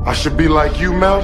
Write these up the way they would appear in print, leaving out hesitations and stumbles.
I should be like you, Mel.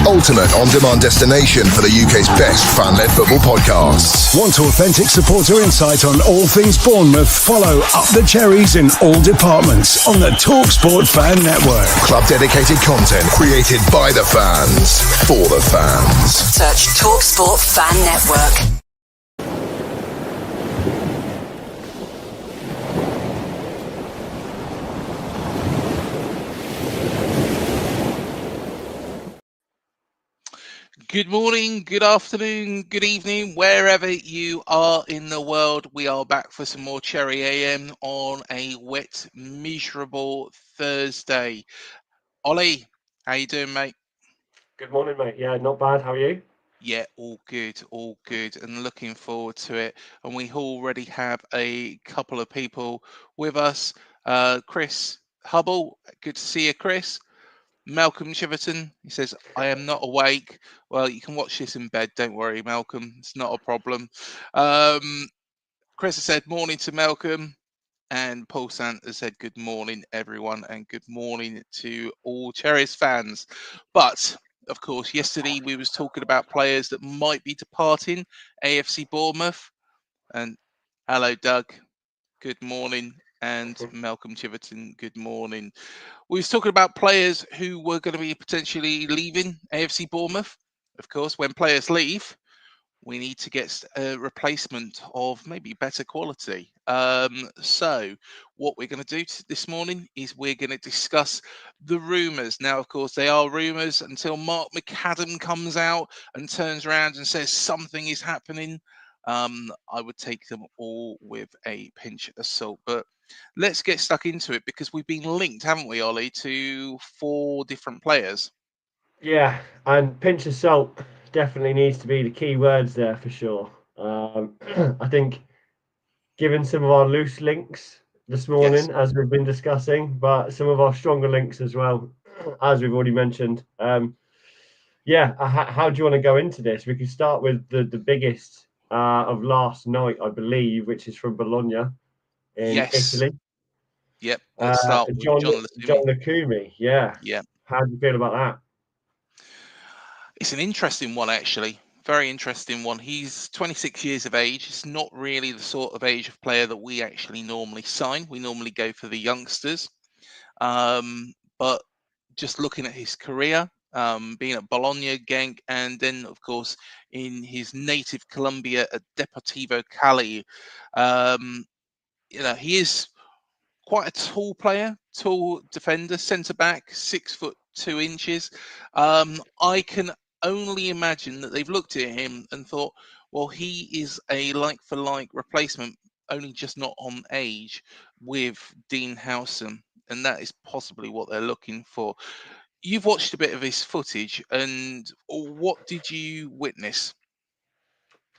Ultimate on-demand destination for the UK's best fan-led football podcasts. Want authentic supporter insight on all things Bournemouth? Follow Up the Cherries in all departments on the TalkSport Fan Network. Club-dedicated content created by the fans, for the fans. Search TalkSport Fan Network. Good morning, good afternoon, good evening, wherever you are in the world. We are back for some more Cherry AM on a wet, miserable Thursday. Ollie, how you doing, mate? Good morning, mate. Yeah, not bad. How are you? Yeah, all good, and looking forward to it. And we already have a couple of people with us. Chris Hubble, good to see you, Chris. Malcolm Chiverton, he says, I am not awake. Well, you can watch this in bed. Don't worry, Malcolm. It's not a problem. Chris has said morning to Malcolm. And Paul Sant has said good morning, everyone. And good morning to all Cherries fans. But, of course, yesterday we was talking about players that might be departing AFC Bournemouth. And hello, Doug. Good morning. And Malcolm Chiverton, good morning. We was talking about players who were going to be potentially leaving AFC Bournemouth. Of course, when players leave, we need to get a replacement of maybe better quality. So what we're going to do this morning is we're going to discuss the rumours. Now, of course, they are rumours until Mark McAdam comes out and turns around and says something is happening. I would take them all with a pinch of salt. But let's get stuck into it because we've been linked, haven't we, Ollie, to 4 different players. Yeah, and pinch of salt definitely needs to be the key words there for sure. I think given some of our loose links this morning, as we've been discussing, but some of our stronger links as well, as we've already mentioned. How do you want to go into this? We can start with the biggest of last night, I believe, which is from Bologna in Italy. Yep. Let's start with Jhon Lucumi. Yeah. How do you feel about that? It's an interesting one, actually. Very interesting one. He's 26 years of age. It's not really the sort of age of player that we actually normally sign. We normally go for the youngsters. But just looking at his career, being at Bologna, Genk, and then, of course, in his native Colombia at Deportivo Cali, he is quite a tall player, tall defender, centre back, 6'2". I can only imagine that they've looked at him and thought, well, he is a like-for-like replacement, only just not on age, with Dean Howson, and that is possibly what they're looking for. You've watched a bit of his footage, and what did you witness?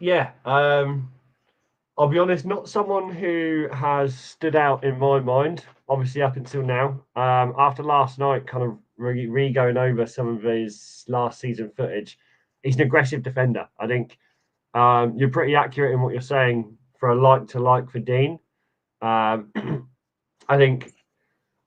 Yeah, I'll be honest, not someone who has stood out in my mind, obviously up until now. After last night, kind of going over some of his last season footage, he's an aggressive defender. I think you're pretty accurate in what you're saying for a like-to-like for Dean. I think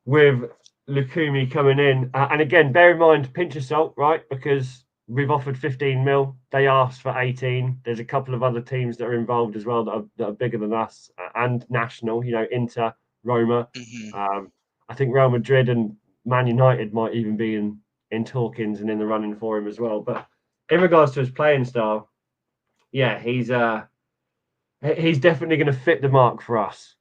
with Lucumi coming in, and again, bear in mind, pinch of salt, right? Because we've offered 15 mil. They asked for 18. There's a couple of other teams that are involved as well that are bigger than us and national, Inter, Roma. Mm-hmm. I think Real Madrid and Man United might even be in talkings and in the running for him as well. But in regards to his playing style, yeah, he's definitely going to fit the mark for us.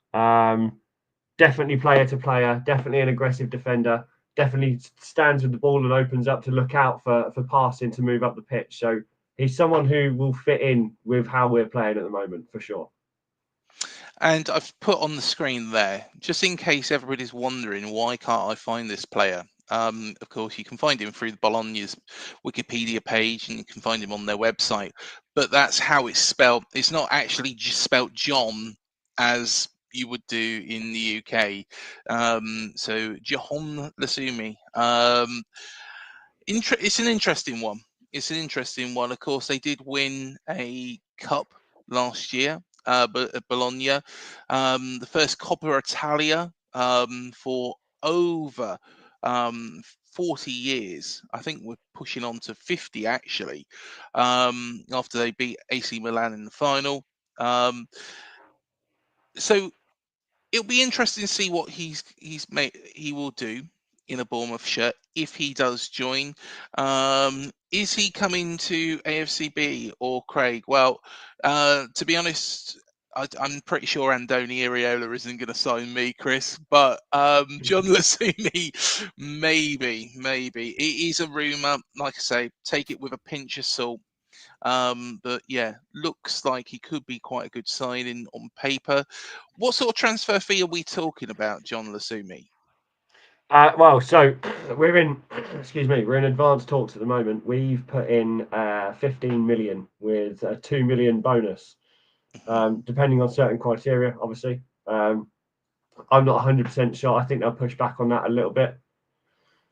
Definitely player to player, definitely an aggressive defender, definitely stands with the ball and opens up to look out for passing to move up the pitch. So he's someone who will fit in with how we're playing at the moment, for sure. And I've put on the screen there, just in case everybody's wondering, why can't I find this player? Of course, you can find him through the Bologna's Wikipedia page, and you can find him on their website. But that's how it's spelled. It's not actually just spelled Jhon as you would do in the UK. So Jhon Lucumi. It's an interesting one. It's an interesting one. Of course, they did win a cup last year, but at Bologna, the first Coppa Italia for over 40 years. I think we're pushing on to 50 actually. After they beat AC Milan in the final. So it'll be interesting to see what he will do in a Bournemouth shirt if he does join. Is he coming to AFCB or Craig? Well, to be honest, I'm pretty sure Andoni Iraola isn't going to sign me, Chris. But Jhon Lucumi, maybe it is a rumor. Like I say, take it with a pinch of salt. But yeah, looks like he could be quite a good signing on paper. What sort of transfer fee are we talking about, Jhon Lucumi? Well, so we're in, excuse me, we're in advanced talks at the moment. We've put in 15 million with a 2 million bonus, depending on certain criteria, obviously. I'm not 100% sure. I think they'll push back on that a little bit.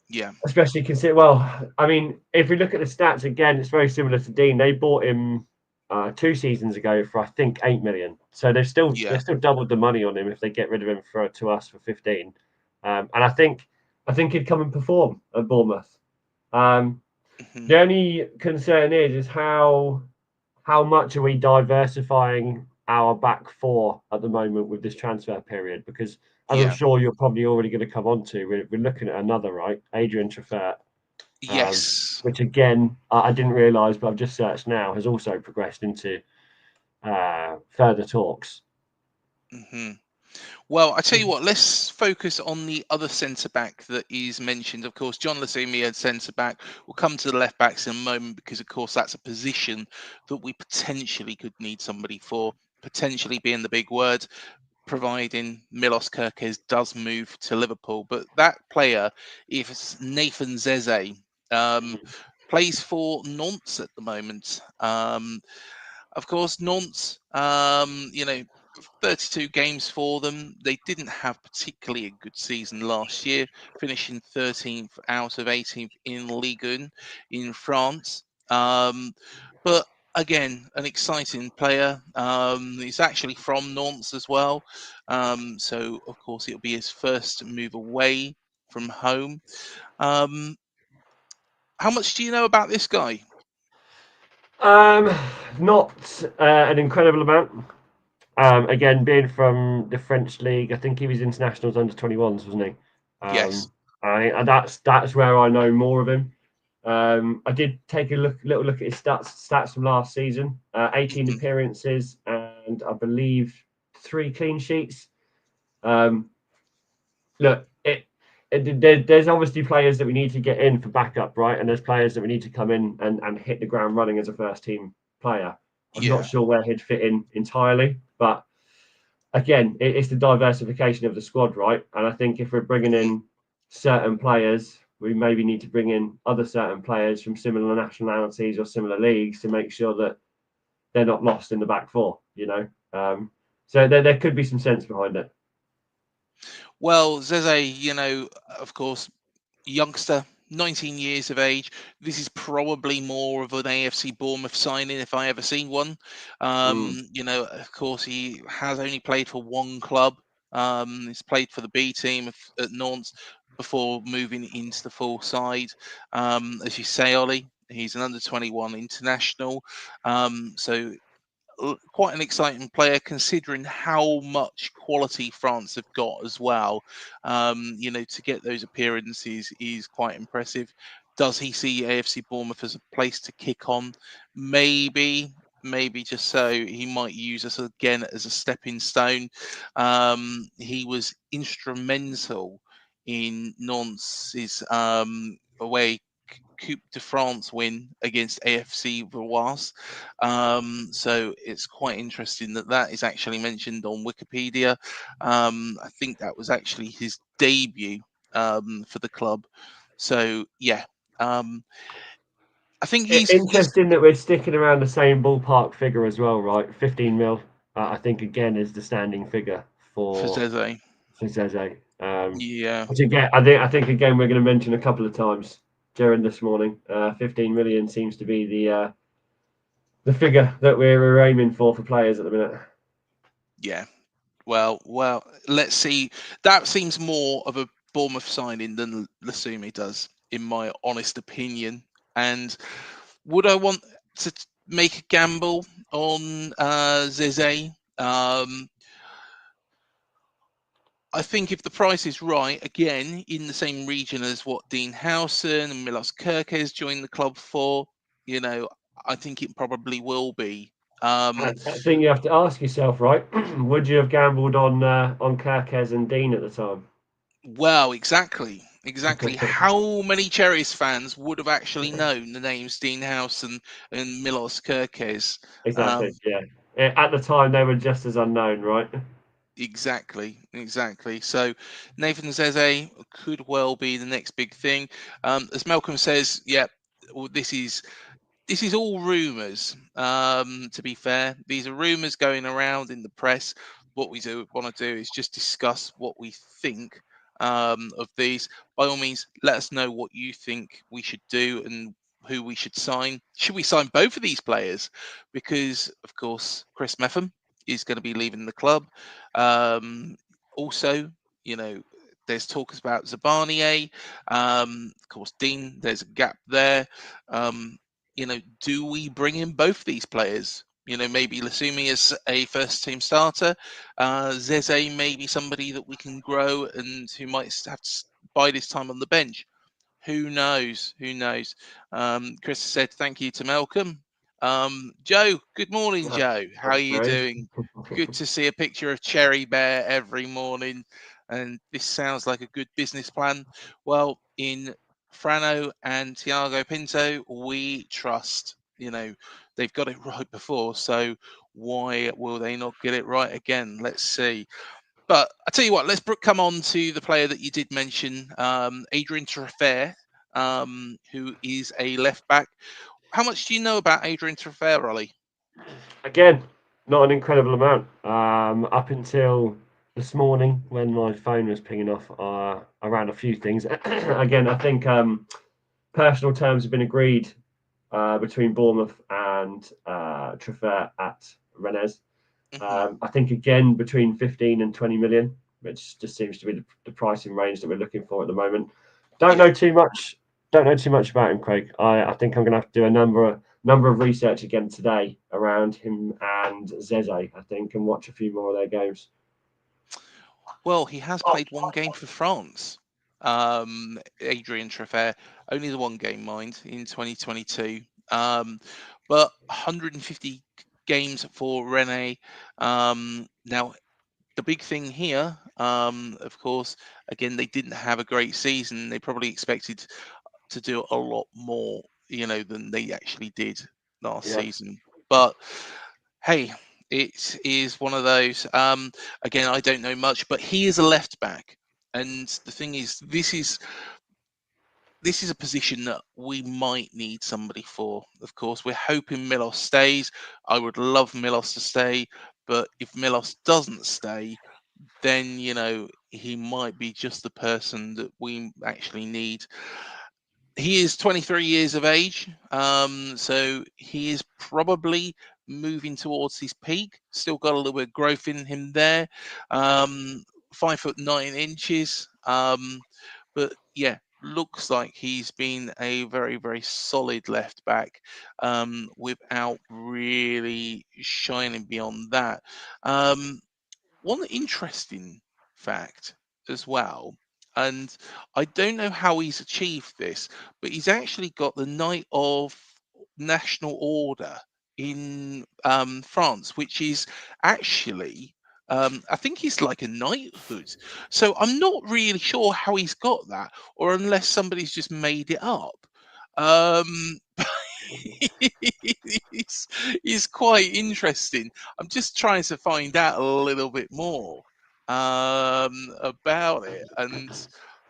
Yeah. Especially consider, well, I mean, if we look at the stats again, it's very similar to Dean. They bought him 2 seasons ago for I think 8 million. So they've still doubled the money on him if they get rid of him to us for 15. And I think he'd come and perform at Bournemouth. The only concern is how much are we diversifying our back four at the moment with this transfer period? Because as I'm sure you're probably already going to come on to, we're looking at another, right? Adrian Treffert. Yes. Which again, I didn't realise, but I've just searched now, has also progressed into further talks. Well, I tell you what, let's focus on the other centre back that is mentioned. Of course, Jhon Lucumi at centre back. We'll come to the left backs in a moment because, of course, that's a position that we potentially could need somebody for, potentially being the big word, providing Milos Kerkez does move to Liverpool. But that player, if it's Nathan Zézé, plays for Nantes at the moment. Of course, Nantes, 32 games for them. They didn't have particularly a good season last year, finishing 13th out of 18th in Ligue 1 in France. But again, an exciting player. He's actually from Nantes as well. So, of course, it'll be his first move away from home. How much do you know about this guy? Not an incredible amount. Again, being from the French league, I think he was internationals under 21s, wasn't he? Yes. And that's where I know more of him. I did take a little look at his stats from last season. 18 appearances and I believe 3 clean sheets. Look, there's obviously players that we need to get in for backup, right? And there's players that we need to come in and hit the ground running as a first team player. I'm not sure where he'd fit in entirely, but again, it's the diversification of the squad, right? And I think if we're bringing in certain players, we maybe need to bring in other certain players from similar nationalities or similar leagues to make sure that they're not lost in the back four, So there could be some sense behind it. Well, Zézé, of course, youngster, 19 years of age. This is probably more of an AFC Bournemouth signing if I ever seen one. Of course, he has only played for one club. He's played for the B team at Nantes before moving into the full side. As you say, Ollie, he's an under 21 international. So quite an exciting player considering how much quality France have got as well. To get those appearances is quite impressive. Does he see AFC Bournemouth as a place to kick on? Maybe just so he might use us again as a stepping stone. He was instrumental in Nantes' away Coupe de France win against AFC Valois. So it's quite interesting that is actually mentioned on Wikipedia. I think that was actually his debut for the club. So yeah, I think he's Interesting that we're sticking around the same ballpark figure as well, right? 15 mil. I think again is the standing figure for for Zézé. Zézé. Yeah, Which again, I think again we're going to mention a couple of times during this morning. 15 million seems to be the figure that we're aiming for players at the minute. yeah. Well, let's see. That seems more of a Bournemouth signing than Lucumi does, in my honest opinion. And would I want to make a gamble on Zézé? I think if the price is right, again, in the same region as what Dean Howson and Milos Kerkez joined the club for, I think it probably will be. I think you have to ask yourself, right? Would you have gambled on Kerkez and Dean at the time? Well, exactly. How many Cherries fans would have actually known the names Dean Howson and Milos Kerkez? Exactly. Yeah. At the time, they were just as unknown, right? Exactly. So Nathan Zézé could well be the next big thing. As Malcolm says, yeah, well, this is all rumours. To be fair, these are rumours going around in the press. What we want to do is just discuss what we think of these. By all means, let us know what you think we should do and who we should sign. Should we sign both of these players? Because of course, Chris Metham is going to be leaving the club. Also, you know, there's talks about Zabanier. Of course, Dean. There's a gap there. Do we bring in both these players? Maybe Lucumi as a first team starter. Zézé maybe somebody that we can grow and who might have to bide his time on the bench. Who knows? Who knows? Chris said thank you to Malcolm. Joe, good morning, Joe. How are Thanks, you Ray. doing? Good to see a picture of Cherry Bear every morning. And this sounds like a good business plan. Well, in Frano and Tiago Pinto, we trust. They've got it right before, so why will they not get it right again? Let's see. But I tell you what, let's come on to the player that you did mention, Adrian Treffert, who is a left back. How much do you know about Adrian Treffert, Ollie? Again, not an incredible amount. Up until this morning when my phone was pinging off around a few things. Again, I think personal terms have been agreed between Bournemouth and Treffert at Rennes. Mhm. I think again between 15 and 20 million, which just seems to be the pricing range that we're looking for at the moment. Don't Yeah. know too much. Don't know too much about him, Craig. I think I'm going to have to do a number of research again today around him and Zézé, I think, and watch a few more of their games. Well, he has played one game for France. Adrian Treffert, only the one game, mind, in 2022. But 150 games for Rennes. Now, the big thing here, of course, again, they didn't have a great season. They probably expected to do a lot more, than they actually did last Yeah, season. But hey, it is one of those. Again, I don't know much, but he is a left back, and the thing is, this is a position that we might need somebody for. Of course, we're hoping Milos stays. I would love Milos to stay, but if Milos doesn't stay, then he might be just the person that we actually need. He is 23 years of age, so he is probably moving towards his peak. Still got a little bit of growth in him there. 5'9" but yeah, looks like he's been a very, very solid left back without really shining beyond that. One interesting fact as well, and I don't know how he's achieved this, but he's actually got the Knight of National Order in France, which is actually, I think he's like a knighthood. So I'm not really sure how he's got that, or unless somebody's just made it up. Um, it's, it's quite interesting. I'm just trying to find out a little bit more about it, and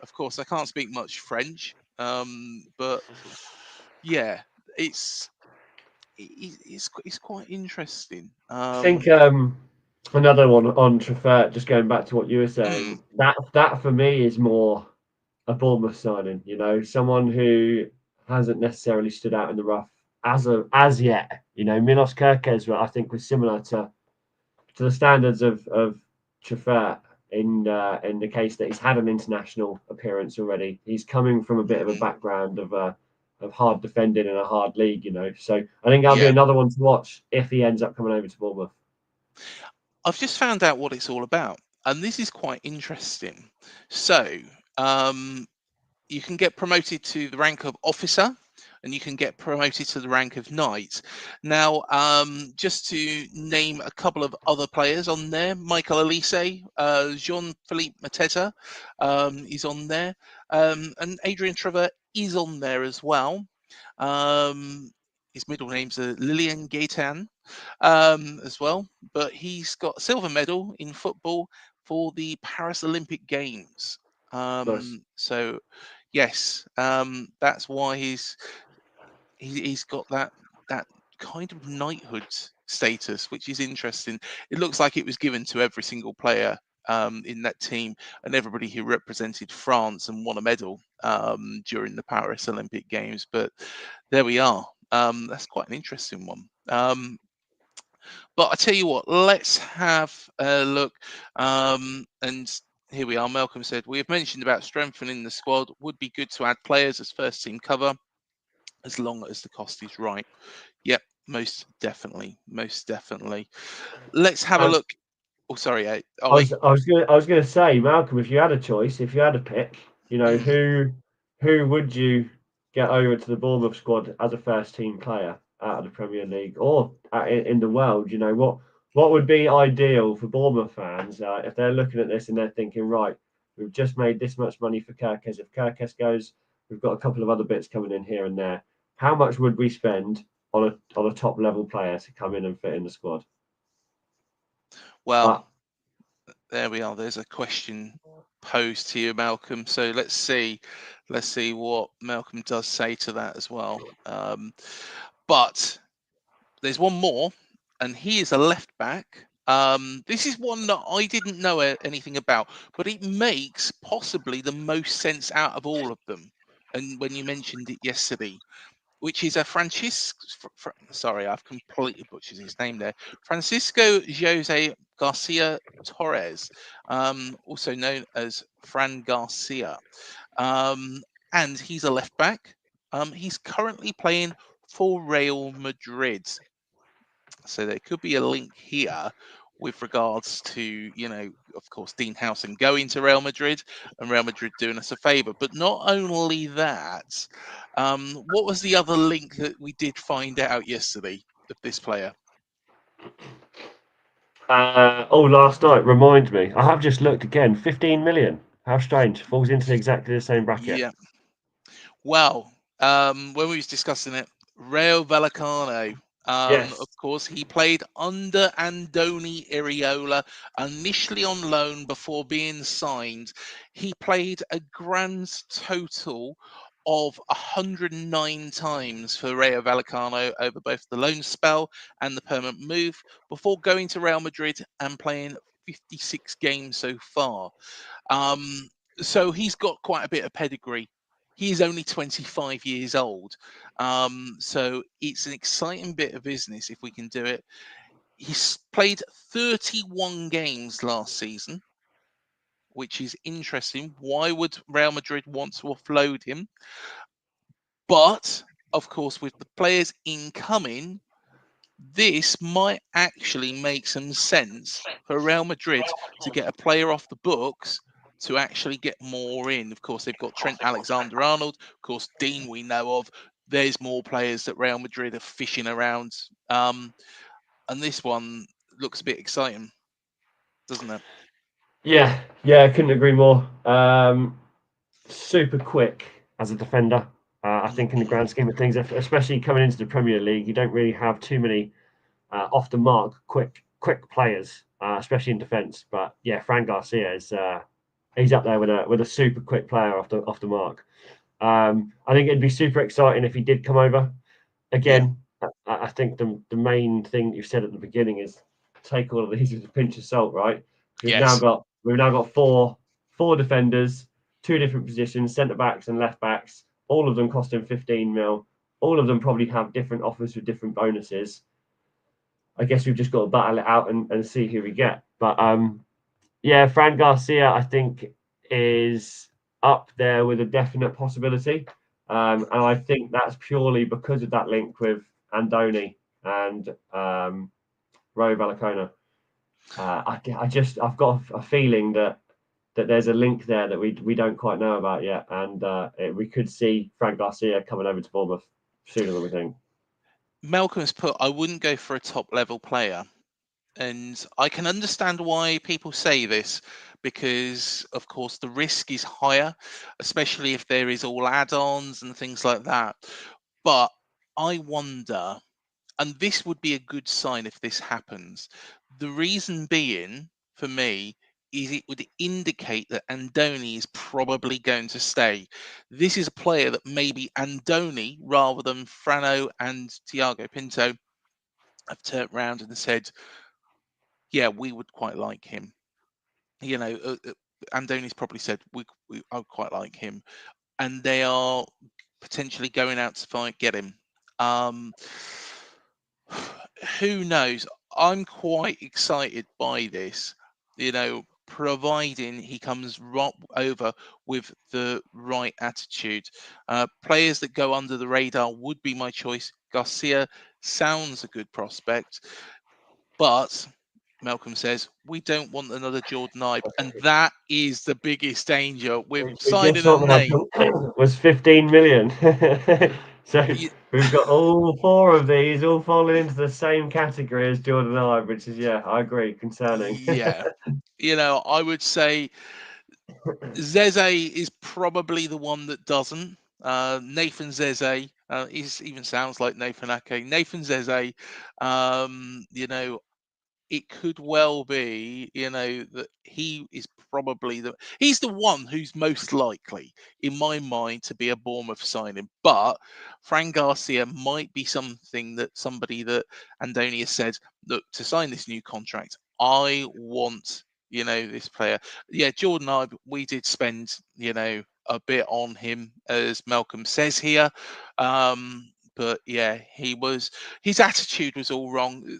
of course, I can't speak much French, but yeah, it's it's quite interesting. I think another one on Treffert, just going back to what you were Mm, saying, that for me is more a Bournemouth signing. Someone who hasn't necessarily stood out in the rough as yet. Milos Kerkez, I think, was similar to the standards of Treffert in the case that he's had an international appearance already. He's coming from a bit of a mhm. background of hard defending in a hard league. So I think that'll be Yeah, another one to watch if he ends up coming over to Bournemouth. I've just found out what it's all about, and this is quite interesting. So, um, you can get promoted to the rank of officer, and you can get promoted to the rank of knight. Now, just to name a couple of other players on there, Michael Elise, Jean Philippe Mateta is on there, and Adrian Treffert is on there as well. Um, his middle name's Lilian Gaetan as well, but he's got a silver medal in football for the Paris Olympic Games. Nice. So yes, that's why he's got that kind of knighthood status, which is interesting. It looks like it was given to every single player in that team and everybody who represented France and won a medal during the Paris Olympic Games. But there we are. That's quite an interesting one. But I tell you what, let's have a look. And here we are. Malcolm said, we have mentioned about strengthening the squad. Would be good to add players as first team cover as long as the cost is right. Yep, most definitely. Most definitely. Let's have a Um, look. Oh, sorry, I Ollie. was I was gonna say, Malcolm, if you had a choice, if you had a pick, Mm. who would you get over to the Bournemouth squad as a first team player out of the Premier League or in the world? What would be ideal for Bournemouth fans if they're looking at this and they're thinking, right, we've just made this much money for Kerkez. If Kerkez goes, we've got a couple of other bits coming in here and there. How much would we spend on a top level player to come in and fit in the squad? Well, Uh, there we are. There's a question posed to you, Malcolm. So let's see. Let's see what Malcolm does say to that as well. But there's one more, and he is a left back. This is one that I didn't know anything about, but it makes possibly the most sense out of all of them. And when you mentioned it yesterday, which is a sorry, I've completely butchered his name there. Francisco Jose Garcia Torres, also known as Fran Garcia. Um, and he's a left back. He's currently playing for Real Madrid. So there could be a link here with regards to, of course, Dean Howson going to Real Madrid and Real Madrid doing us a favour. But not only that, what was the other link that we did find out yesterday of this player? Last night, remind me. I have just looked again. 15 million. How strange. Falls into exactly the same bracket. Yeah. Well, when we was discussing it, Rayo Vallecano. Of Yes. course, he played under Andoni Iriola, initially on loan before being signed. He played a grand total of 109 times for Rayo Vallecano over both the loan spell and the permanent move before going to Real Madrid and playing 56 games so far. Um, so he's got quite a bit of pedigree. He is only 25 years old. So it's an exciting bit of business if we can do it. He's played 31 games last season. which is interesting. Why would Real Madrid want to offload him? But of course, with the players incoming, this might actually make some sense for Real Madrid to get a player off the books to actually get more in. Of course, they've got Trent Alexander-Arnold. Of course, Dean we know of. There's more players that Real Madrid are fishing around. And this one looks a bit exciting, doesn't it? Yeah, I couldn't agree more. Super quick as a defender. I think in the grand scheme of things, especially coming into the Premier League, you don't really have too many off the mark, quick players, especially in defence. But yeah, Fran Garcia is he's up there with a super quick player off the mark. I think it'd be super exciting if he did come over. Again, I think the main thing that you said at the beginning is take all of these with a pinch of salt, right? We've now got four defenders, two different positions, centre backs and left backs, all of them costing 15 mil. All of them probably have different offers with different bonuses. I guess we've just got to battle it out and see who we get. But yeah, Fran Garcia, I think, is up there with a definite possibility. And I think that's purely because of that link with Andoni and Rayo Vallecano. I've got a feeling that there's a link there that we don't quite know about yet, and we could see Fran Garcia coming over to Bournemouth sooner than we think. Malcolm's put, I wouldn't go for a top level player. And I can understand why people say this, because of course the risk is higher, especially if there is all add-ons and things like that. But I wonder, and this would be a good sign if this happens. The reason being, for me, is it would indicate that Andoni is probably going to stay. This is a player that maybe Andoni, rather than Frano and Thiago Pinto, have turned around and said, yeah, we would quite like him. You know, Andoni's probably said, I would quite like him. And they are potentially going out to get him. Who knows? I'm quite excited by this, providing he comes over with the right attitude. Players that go under the radar would be my choice. Garcia sounds a good prospect, but Malcolm says we don't want another Jordan Ibe, and that is the biggest danger. We're signing a name. Was 15 million. So we've got all four of these all falling into the same category as Jordan Ibe, which is, I agree, concerning. Yeah, I would say Zézé is probably the one that doesn't. Nathan Zézé, he even sounds like Nathan Ake. Nathan Zézé, it could well be, that he is probably he's the one who's most likely, in my mind, to be a Bournemouth signing. But Fran Garcia might be somebody that Andonia said, look, to sign this new contract, I want, this player. Yeah, Jordan Ibe, we did spend, a bit on him, as Malcolm says here. But yeah, his attitude was all wrong.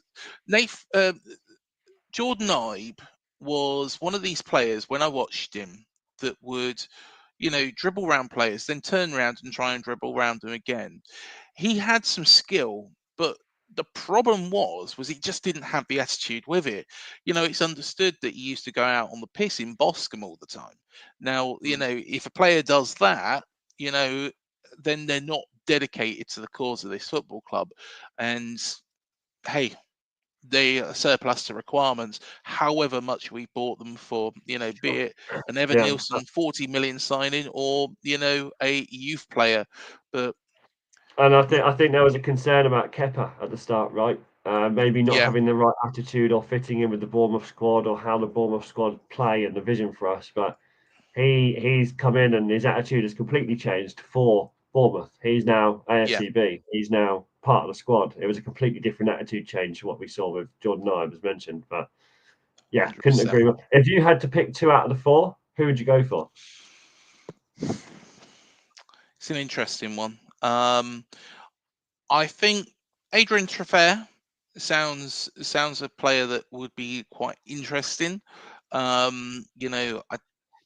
Jordan Ibe was one of these players when I watched him that would, dribble around players, then turn around and try and dribble around them again. He had some skill, but the problem was he just didn't have the attitude with it. It's understood that he used to go out on the piss in Boscombe all the time. Now, if a player does that, then they're not dedicated to the cause of this football club. And hey, they are surplus to requirements, however much we bought them for, be it an Evan Yeah. Nielsen 40 million signing or, a youth player. But And I think there was a concern about Kepa at the start, right? Maybe not yeah, having the right attitude or fitting in with the Bournemouth squad or how the Bournemouth squad play and the vision for us. But he's come in and his attitude has completely changed for Bournemouth. He's now yeah, AFCB. He's now part of the squad. It was a completely different attitude change to what we saw with Jordan Ibe, as mentioned. But yeah, couldn't 100%. agree more. If you had to pick two out of the four, who would you go for? It's an interesting one. I think Adrian Treffert sounds a player that would be quite interesting.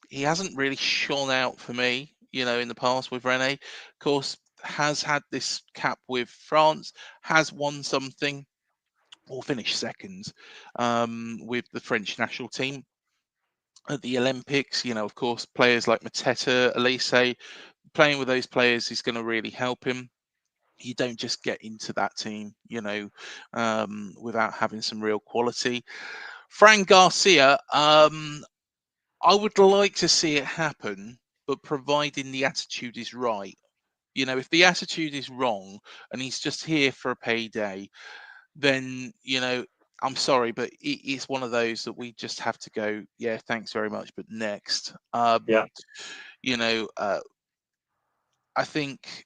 he hasn't really shone out for me, in the past with Rene. Of course, has had this cap with France, has won something or finished second with the French national team at the Olympics. Of course, players like Mateta, Elise, playing with those players is going to really help him. You don't just get into that team, without having some real quality. Fran Garcia, I would like to see it happen, but providing the attitude is right. If the attitude is wrong and he's just here for a payday, then, I'm sorry, but it's one of those that we just have to go, yeah, thanks very much, but next. Yeah. I think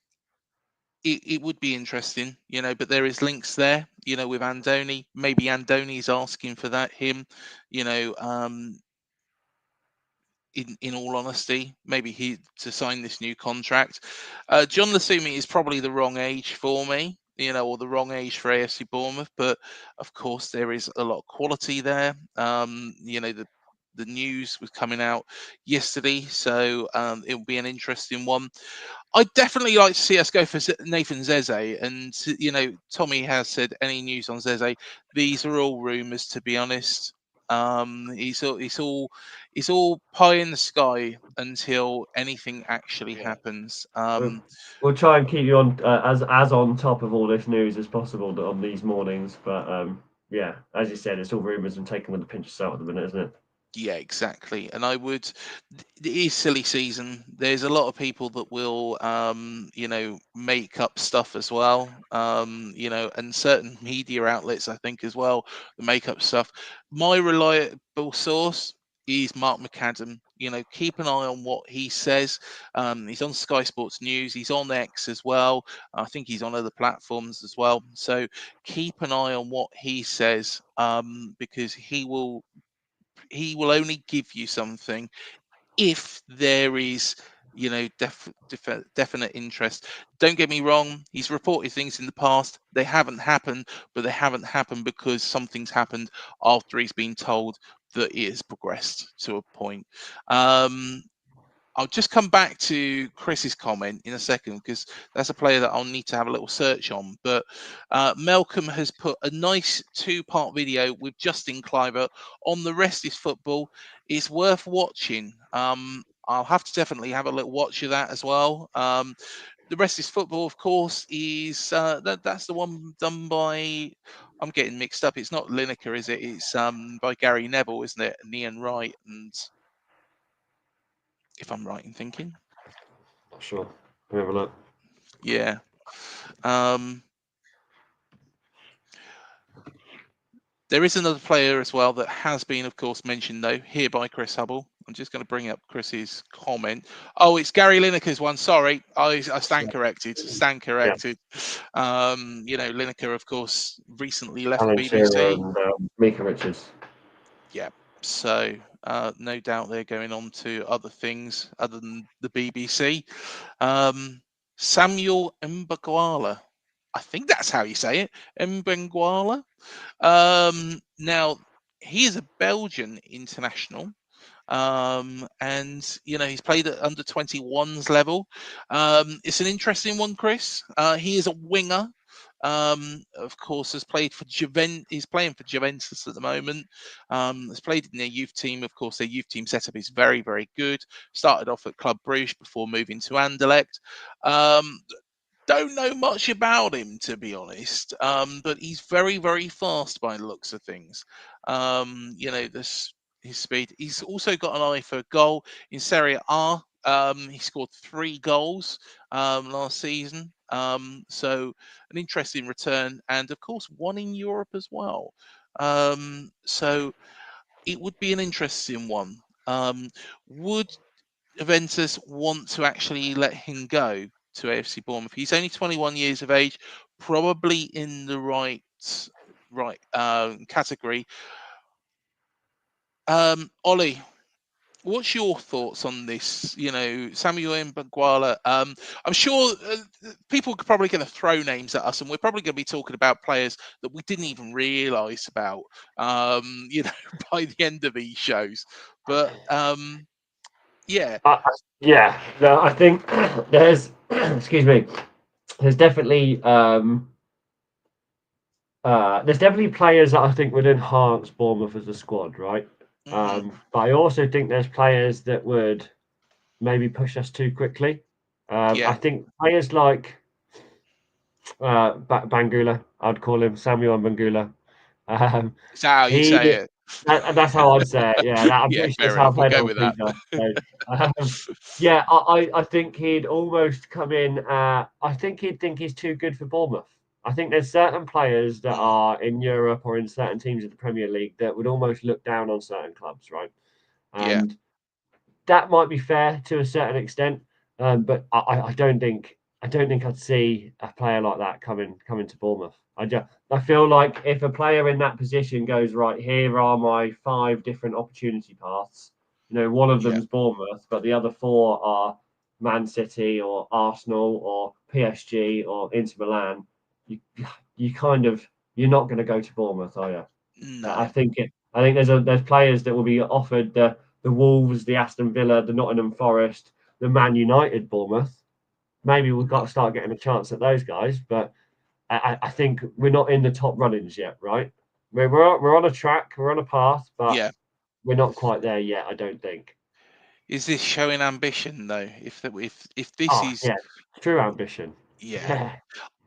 it would be interesting, but there is links there, with Andoni. Maybe Andoni's asking for that, him, you know, um, in all honesty, maybe he to sign this new contract. Jhon Lucumi is probably the wrong age for me, or the wrong age for AFC Bournemouth. But of course, there is a lot of quality there. The news was coming out yesterday, so it will be an interesting one. I'd definitely like to see us go for Nathan Zézé, and Tommy has said any news on Zézé. These are all rumours, to be honest. It's all pie in the sky until anything actually Yeah. happens. We'll try and keep you on as on top of all this news as possible on these mornings. But yeah, as you said, it's all rumours and taken with a pinch of salt at the minute, isn't it? Yeah, exactly. And it is silly season. There's a lot of people that will, make up stuff as well. And certain media outlets, I think, as well, the make up stuff. My reliable source is Mark McAdam. Keep an eye on what he says. He's on Sky Sports News. He's on X as well. I think he's on other platforms as well. So keep an eye on what he says, because he will only give you something if there is, definite interest. Don't get me wrong, he's reported things in the past, they haven't happened, but they haven't happened because something's happened after he's been told that it has progressed to a point. I'll just come back to Chris's comment in a second, because that's a player that I'll need to have a little search on. But Malcolm has put a nice two-part video with Justin Cliver on The Rest is Football. It's worth watching. I'll have to definitely have a little watch of that as well. The Rest is Football, of course, is that's the one done by. I'm getting mixed up. It's not Lineker, is it? It's by Gary Neville, isn't it? And Ian Wright, and if I'm right in thinking. Not sure. Let me have a look. Yeah. There is another player as well that has been, of course, mentioned, though, here by Chris Hubble. I'm just going to bring up Chris's comment. Oh, it's Gary Lineker's one. Sorry, I stand corrected. Stand Yeah. corrected. Lineker, of course, recently left the Alan Shearer BBC. and Mika Richards. Yeah. So no doubt they're going on to other things other than the BBC. Samuel Mbangwala. I think that's how you say it. Mbangwala. Now he is a Belgian international, and he's played at under 21s level. It's an interesting one, Chris. He is a winger. Of course, has played for Juventus. He's playing for Juventus at the moment. Has played in their youth team. Of course, their youth team setup is very, very good. Started off at Club Brugge before moving to Anderlecht. Don't know much about him, to be honest, but he's very, very fast by the looks of things. His speed. He's also got an eye for goal in Serie A. He scored 3 goals last season, so an interesting return, and of course 1 in Europe as well. So it would be an interesting one. Would Juventus want to actually let him go to AFC Bournemouth? He's only 21 years of age, probably in the right category. Ollie, what's your thoughts on this? Samuel Mbangwala. I'm sure people are probably going to throw names at us, and we're probably going to be talking about players that we didn't even realise about. By the end of these shows, but Yeah, No, I think there's excuse me. There's definitely players that I think would enhance Bournemouth as a squad, right? hmm, But I also think there's players that would maybe push us too quickly. I yeah. think players like Bangula, I'd call him Samuel Bangula. Um, Is that how you say he it? that's how I'd say it. Yeah, I'm Yeah, pretty sure that's fair how I enough. We'll played it go on with that. FIFA. So, yeah, I think he'd almost come in. I think he'd think he's too good for Bournemouth. I think there's certain players that Mm, are in Europe or in certain teams of the Premier League that would almost look down on certain clubs, right? yeah, And that might be fair to a certain extent, but I don't think I'd see a player like that coming to Bournemouth. I feel like if a player in that position goes right, here are my 5 different opportunity paths. One of yeah. them's Bournemouth, but the other 4 are Man City or Arsenal or PSG or Inter Milan. You you kind of you're not going to go to Bournemouth, are you? No. I think there's players that will be offered the Wolves, the Aston Villa, the Nottingham Forest, the Man United, Bournemouth. Maybe we've got Mhm. to start getting a chance at those guys, but I think we're not in the top runnings yet, right? We're on a track, we're on a path, but Yeah. we're not quite there yet. I don't think. Is this showing ambition though? If this Oh is, yeah, true ambition. yeah, Yeah,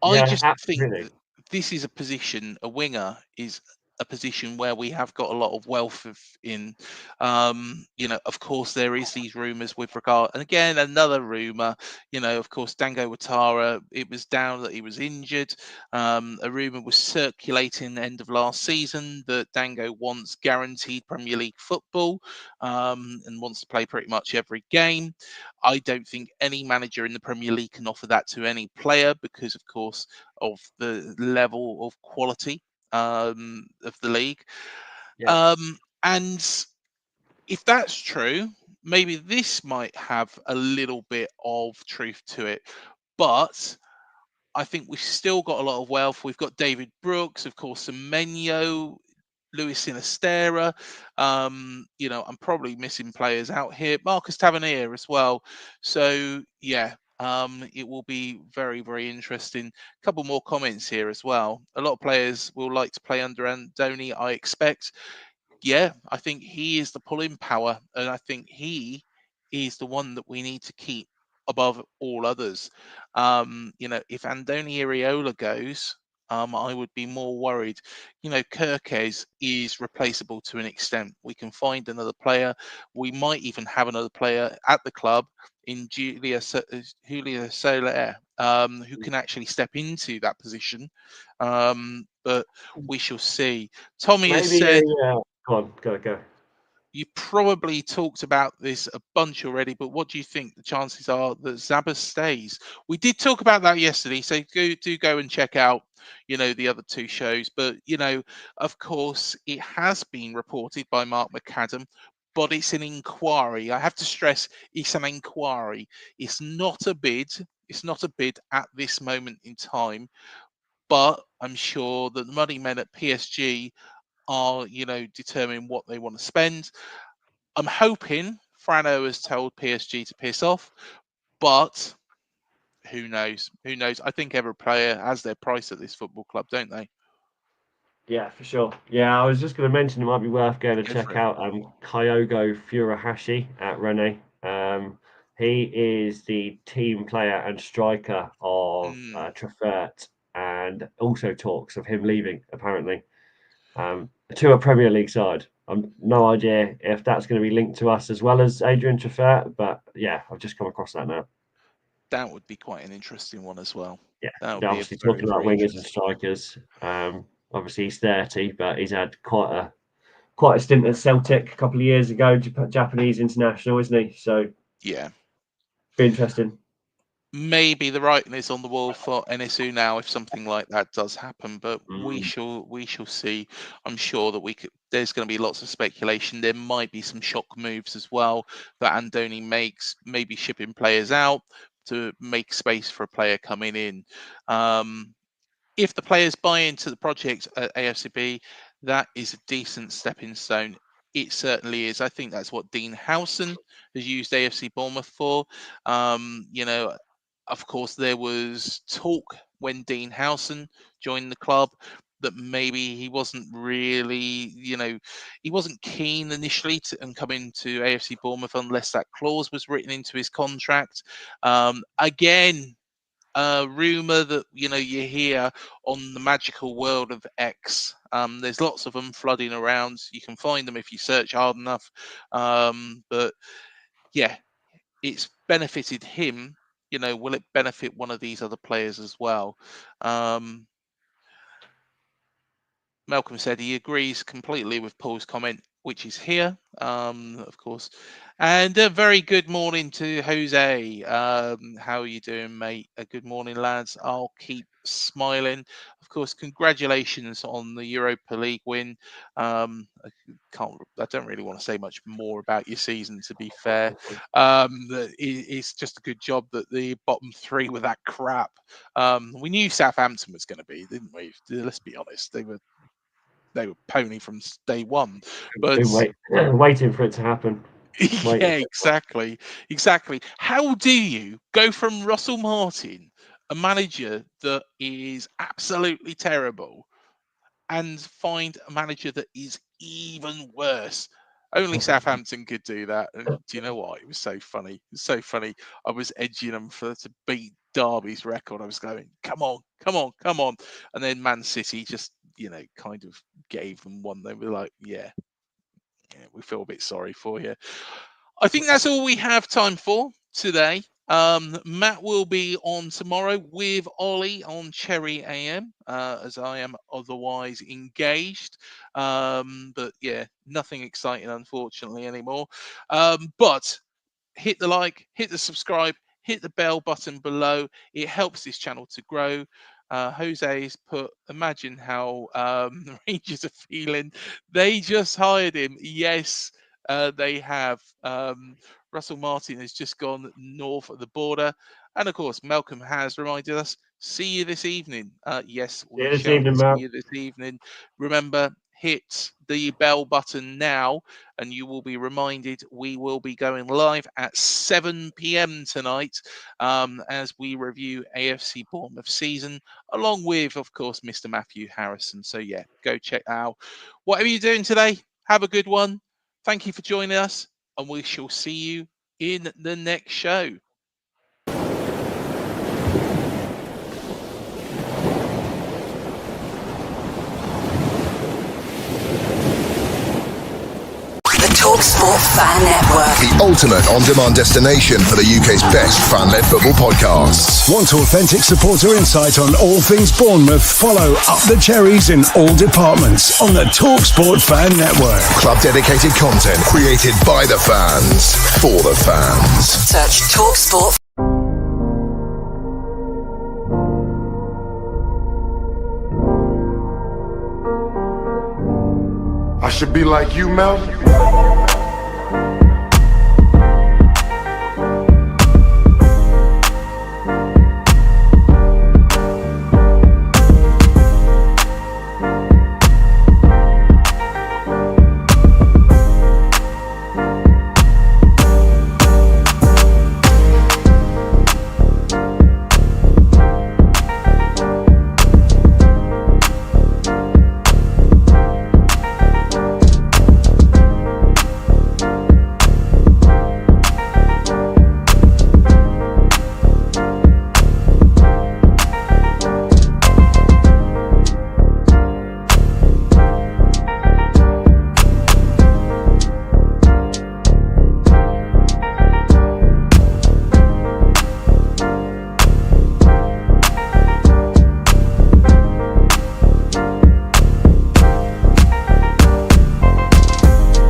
I yeah, just think absolutely. that this is a position, a winger is a position where we have got a lot of wealth in. Of course, there is these rumours with regard, and again, another rumour, of course, Dango Watara, it was down that he was injured. A rumour was circulating the end of last season that Dango wants guaranteed Premier League football and wants to play pretty much every game. I don't think any manager in the Premier League can offer that to any player because, of course, of the level of quality of the league. Yeah, And if that's true, maybe this might have a little bit of truth to it. But I think we've still got a lot of wealth. We've got David Brooks, of course, Semenyo, Luis Sinistera. I'm probably missing players out here. Marcus Tavernier as well. So yeah, it will be very, very interesting. A couple more comments here as well. A lot of players will like to play under Andoni, I expect. Yeah, I think he is the pulling power, and I think he is the one that we need to keep above all others. If Andoni Iraola goes, I would be more worried. Kirkes is replaceable to an extent. We can find another player. We might even have another player at the club in Julia Soler, who can actually step into that position. But we shall see. Tommy has maybe said go on, go. you probably talked about this a bunch already, but what do you think the chances are that Zabas stays? We did talk about that yesterday, so go and check out, the other 2 shows. But of course, it has been reported by Mark McAdam, but it's an inquiry. I have to stress, it's an inquiry. It's not a bid. It's not a bid at this moment in time, but I'm sure that the money men at PSG are, determining what they want to spend. I'm hoping Frano has told PSG to piss off, but who knows? Who knows? I think every player has their price at this football club, don't they? Yeah, for sure. Yeah, I was just going to mention it might be worth going to Go for check it. out Kyogo Furuhashi at Rennes. He is the team player and striker of Mm, Treffert, and also talks of him leaving, apparently, to a Premier League side. I'm no idea if that's going to be linked to us as well as Adrian Treffert, but yeah, I've just come across that now. that would be quite an interesting one as well. Yeah, That would they're be a obviously very, talking about very wingers and interesting. strikers. Obviously he's 30, but he's had quite a stint at Celtic a couple of years ago, Japanese international, isn't he? So Yeah. be interesting. Maybe the writing is on the wall for NSU now if something like that does happen, but we Mm, shall see. I'm sure that there's going to be lots of speculation. There might be some shock moves as well that Andoni makes, maybe shipping players out to make space for a player coming in. Um, if the players buy into the project at AFCB, that is a decent stepping stone It certainly is. I think that's what Dean Howson has used AFC Bournemouth for. You know, of course, there was talk when Dean Howson joined the club that maybe he wasn't really, he wasn't keen initially to and come into AFC Bournemouth unless that clause was written into his contract. Again, a rumor that you hear on the magical world of X. There's lots of them flooding around. You can find them if you search hard enough. But yeah, it's benefited him. Will it benefit one of these other players as well? Malcolm said he agrees completely with Paul's comment, which is here, of course. And a very good morning to Jose. How are you doing, mate? A good morning, lads. I'll keep smiling. Of course, congratulations on the Europa League win. I don't really want to say much more about your season, to be fair. It's just a good job that the bottom three were that crap. We knew Southampton was going to be, didn't we? Let's be honest. They were pony from day one, but waiting for it to happen. Yeah, exactly. How do you go from Russell Martin, a manager that is absolutely terrible, and find a manager that is even worse? Only Southampton could do that. And do you know what? It was so funny. I was edging them to beat Derby's record. I was going, come on. And then Man City just, kind of gave them one. They were like, yeah, we feel a bit sorry for you. I think that's all we have time for today. Matt will be on tomorrow with Ollie on Cherry AM, as I am otherwise engaged. But yeah, nothing exciting, unfortunately, anymore. But hit the like, hit the subscribe, hit the bell button below. It helps this channel to grow. Jose's put, imagine how the Rangers are feeling. They just hired him. Yes, they have. Russell Martin has just gone north of the border. And of course, Malcolm has reminded us, see you this evening. Yes, we shall see you this evening. Remember, hit the bell button now and you will be reminded we will be going live at 7 p.m. tonight as we review AFC Bournemouth season, along with, of course, Mr. Matthew Harrison. So yeah, go check out. Whatever you're doing today, have a good one. Thank you for joining us, and we shall see you in the next show. TalkSport Fan Network. The ultimate on-demand destination for the UK's best fan-led football podcasts. Want authentic supporter insight on all things Bournemouth? Follow Up the Cherries in all departments on the TalkSport Fan Network. Club-dedicated content created by the fans, for the fans. Search TalkSport. I should be like you, Mel.